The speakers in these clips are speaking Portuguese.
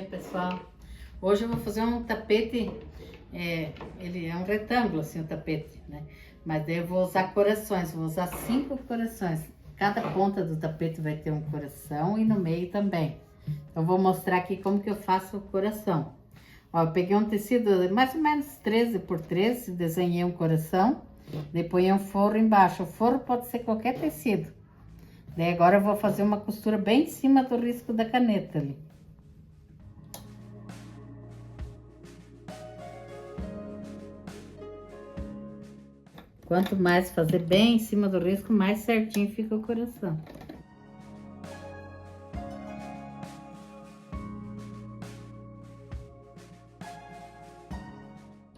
dia, pessoal. Hoje eu vou fazer um tapete, ele é um retângulo assim o tapete, né? Mas daí eu vou usar corações, vou usar 5 corações. Cada ponta do tapete vai ter um coração e no meio também. Então, vou mostrar aqui como que eu faço o coração. Ó, eu peguei um tecido mais ou menos 13 por 13, desenhei um coração, depois um forro embaixo. O forro pode ser qualquer tecido. Daí agora eu vou fazer uma costura bem em cima do risco da caneta ali. Quanto mais fazer bem em cima do risco, mais certinho fica o coração.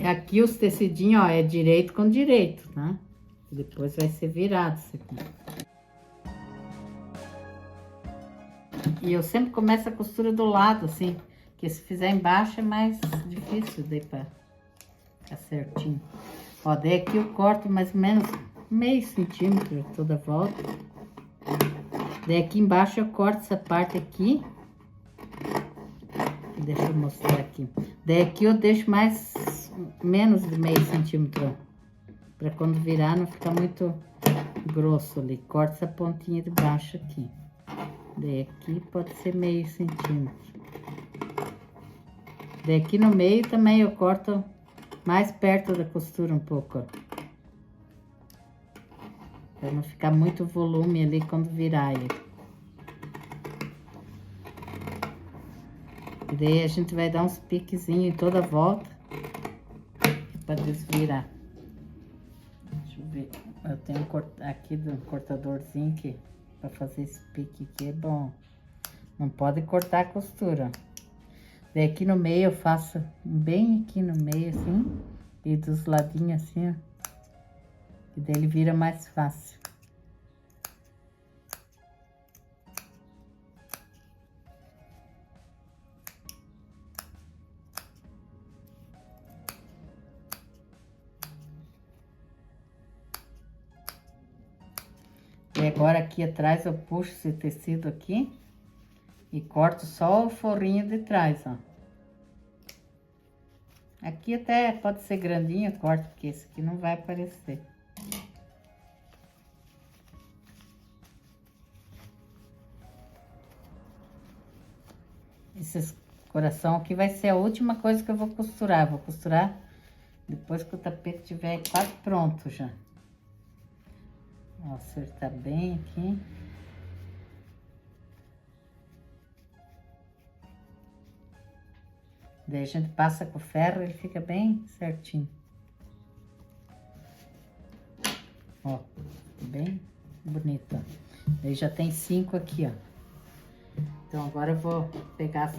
Aqui os tecidinhos, ó, é direito com direito, tá? Depois vai ser virado isso aqui. E eu sempre começo a costura do lado, assim, porque se fizer embaixo é mais difícil daí pra ficar certinho. Ó, daí aqui eu corto mais ou menos meio centímetro toda a volta. Daí aqui embaixo eu corto essa parte aqui. Deixa eu mostrar aqui. Daí aqui eu deixo menos de meio centímetro, pra quando virar não ficar muito grosso ali. Corta essa pontinha de baixo aqui. Daí aqui pode ser meio centímetro. Daí aqui no meio também eu corto mais perto da costura um pouco, ó. Pra não ficar muito volume ali quando virar ele. E daí a gente vai dar uns piquezinhos em toda a volta pra desvirar. Deixa eu ver. Eu tenho aqui do cortadorzinho que pra fazer esse pique aqui é bom. Não pode cortar a costura. Daí aqui no meio eu faço bem aqui no meio assim. E dos ladinhos assim, ó. E daí ele vira mais fácil. E agora aqui atrás eu puxo esse tecido aqui. E corto só o forrinho de trás, ó. Aqui até pode ser grandinho, corto, porque esse aqui não vai aparecer. Esses coração aqui vai ser a última coisa que eu vou costurar. Vou costurar depois que o tapete estiver quase pronto já. Vou acertar bem aqui. Daí a gente passa com o ferro, ele fica bem certinho. Ó, bem bonito, ó. Daí já tem 5 aqui, ó. Então agora eu vou pegar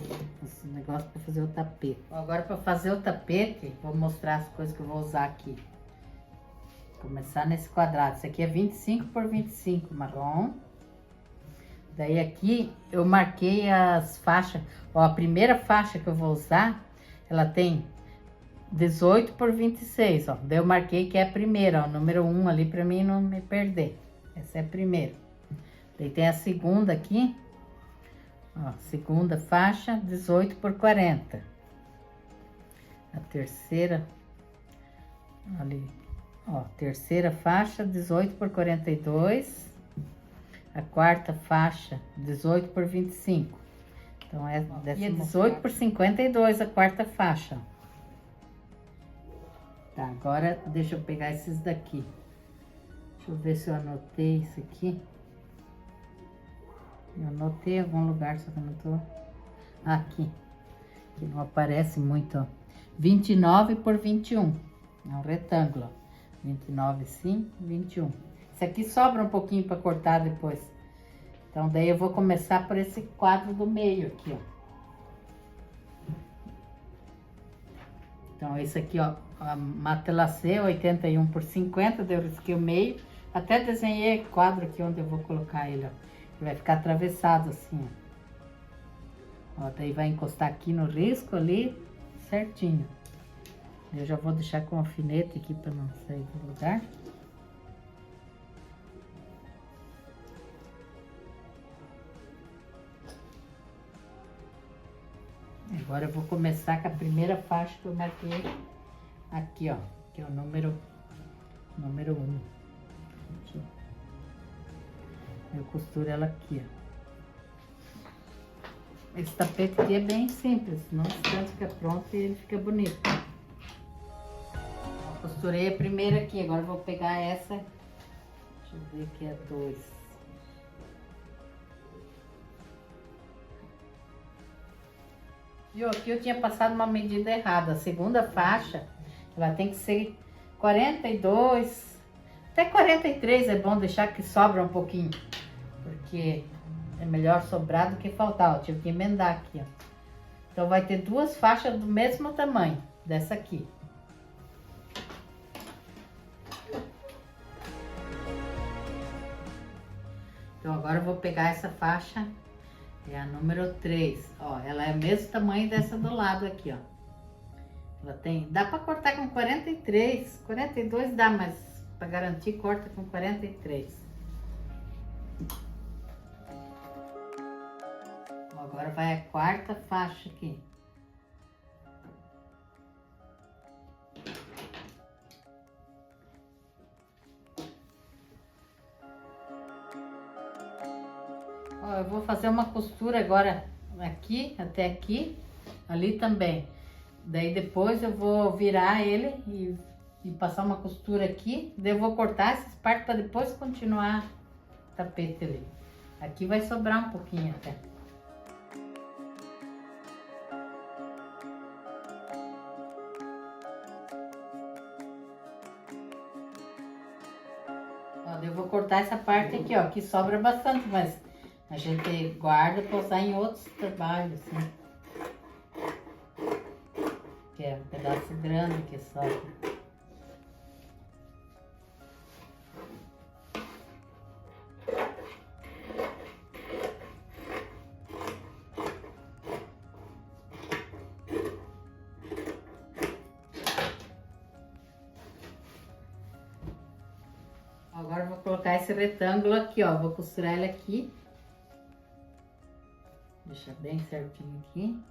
esse negócio para fazer o tapete. Agora para fazer o tapete, vou mostrar as coisas que eu vou usar aqui. Vou começar nesse quadrado. Esse aqui é 25 por 25 marrom. Daí aqui eu marquei as faixas. Ó, a primeira faixa que eu vou usar, ela tem 18 por 26, ó. Daí eu marquei que é a primeira, ó, número 1 ali pra mim não me perder. Essa é a primeira. Daí tem a segunda aqui, ó, segunda faixa, 18 por 40. A terceira, ali, ó, terceira faixa, 18 por 42. A quarta faixa, 18 por 25. Então, é 18 por 52 a quarta faixa. Tá, agora deixa eu pegar esses daqui. Deixa eu ver se eu anotei isso aqui. Eu anotei em algum lugar, só que eu não tô... Aqui. Que não aparece muito, ó. 29 por 21. É um retângulo, ó. 29 sim, 21. Esse aqui sobra um pouquinho para cortar depois. Então, daí eu vou começar por esse quadro do meio aqui, ó. Então, esse aqui, ó, a Matelacê 81 por 50, daí eu risquei o meio. Até desenhei quadro aqui onde eu vou colocar ele, ó. Ele vai ficar atravessado assim, ó. Ó, daí vai encostar aqui no risco ali, certinho. Eu já vou deixar com alfinete aqui para não sair do lugar. Agora eu vou começar com a primeira faixa que eu marquei aqui, ó, que é o número 1. Eu costuro ela aqui, ó. Esse tapete aqui é bem simples, não tanto fica pronto e ele fica bonito. Eu costurei a primeira aqui, agora eu vou pegar essa. Deixa eu ver aqui, é 2. Viu? Aqui eu tinha passado uma medida errada. A segunda faixa, ela tem que ser 42, até 43 é bom deixar que sobra um pouquinho. Porque é melhor sobrar do que faltar, ó. Tive que emendar aqui, ó. Então vai ter 2 faixas do mesmo tamanho dessa aqui. Então agora eu vou pegar essa faixa, é a número 3, ó, ela é o mesmo tamanho dessa do lado aqui, ó. Ela tem, dá pra cortar com 43, 42 dá, mas pra garantir corta com 43. Ó, agora vai a 4ª faixa aqui. Ó, eu vou fazer uma costura agora aqui, até aqui, ali também. Daí depois eu vou virar ele e passar uma costura aqui. Daí eu vou cortar essas partes para depois continuar o tapete ali. Aqui vai sobrar um pouquinho até. Ó, eu vou cortar essa parte aqui, ó, que sobra bastante, mas a gente guarda para usar em outros trabalhos, assim. Que é um pedaço grande que sobra. Agora eu vou colocar esse retângulo aqui, ó. Vou costurar ele aqui. Deixa bem certinho aqui.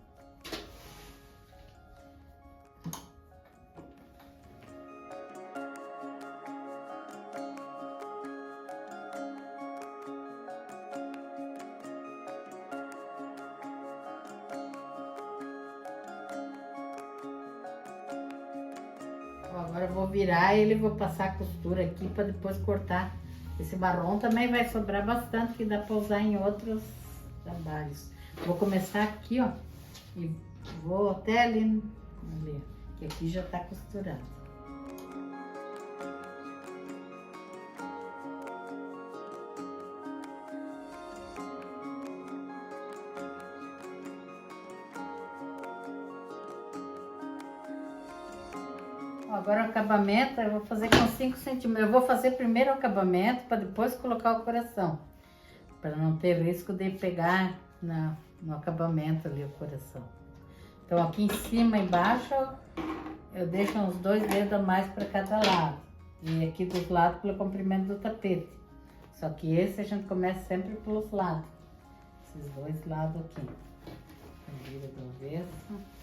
Agora eu vou virar ele e vou passar a costura aqui para depois cortar. Esse marrom também vai sobrar bastante, que dá para usar em outros trabalhos. Vou começar aqui, ó, e vou até ali, que aqui já tá costurado. Agora o acabamento eu vou fazer com 5 centímetros. Eu vou fazer primeiro o acabamento para depois colocar o coração. Para não ter risco de pegar no acabamento ali o coração. Então aqui em cima e embaixo eu deixo uns 2 dedos a mais para cada lado. E aqui dos lados pelo comprimento do tapete. Só que esse a gente começa sempre pelos lados. Esses 2 lados aqui. Vira do avesso.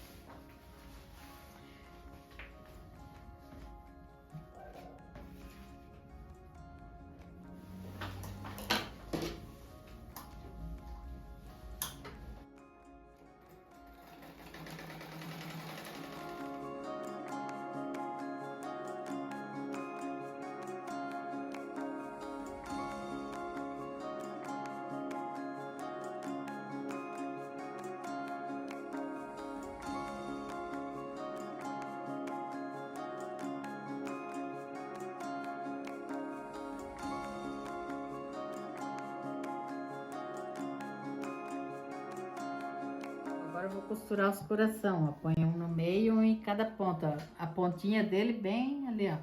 Agora eu vou costurar os coração, ó. Põe um no meio, um em cada ponta. A pontinha dele bem ali, ó.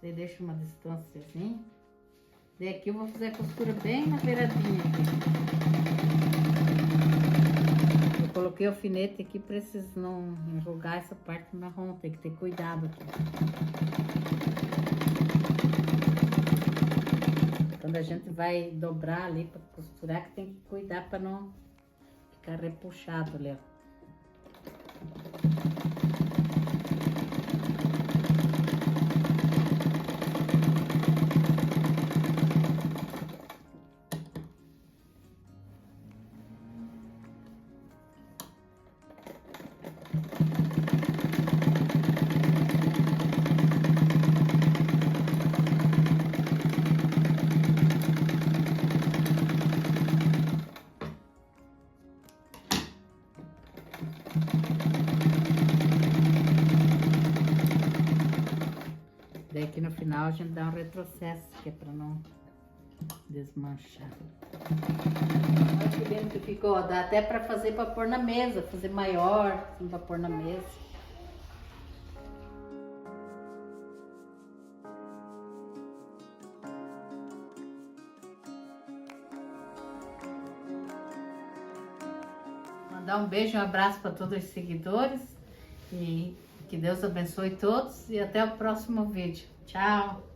Daí deixa uma distância assim. Daí aqui eu vou fazer a costura bem na beiradinha aqui. Eu coloquei o alfinete aqui pra vocês não enrugar essa parte marrom. Tem que ter cuidado aqui. Quando a gente vai dobrar ali pra costurar, que tem que cuidar pra não ficar repuxado ali, ó. Daí aqui no final a gente dá um retrocesso, que é pra não desmanchar. Olha que lindo que ficou, dá até pra fazer pra pôr na mesa, fazer maior, assim, pra pôr na mesa. Mandar um beijo e um abraço para todos os seguidores e que Deus abençoe todos e até o próximo vídeo. Tchau!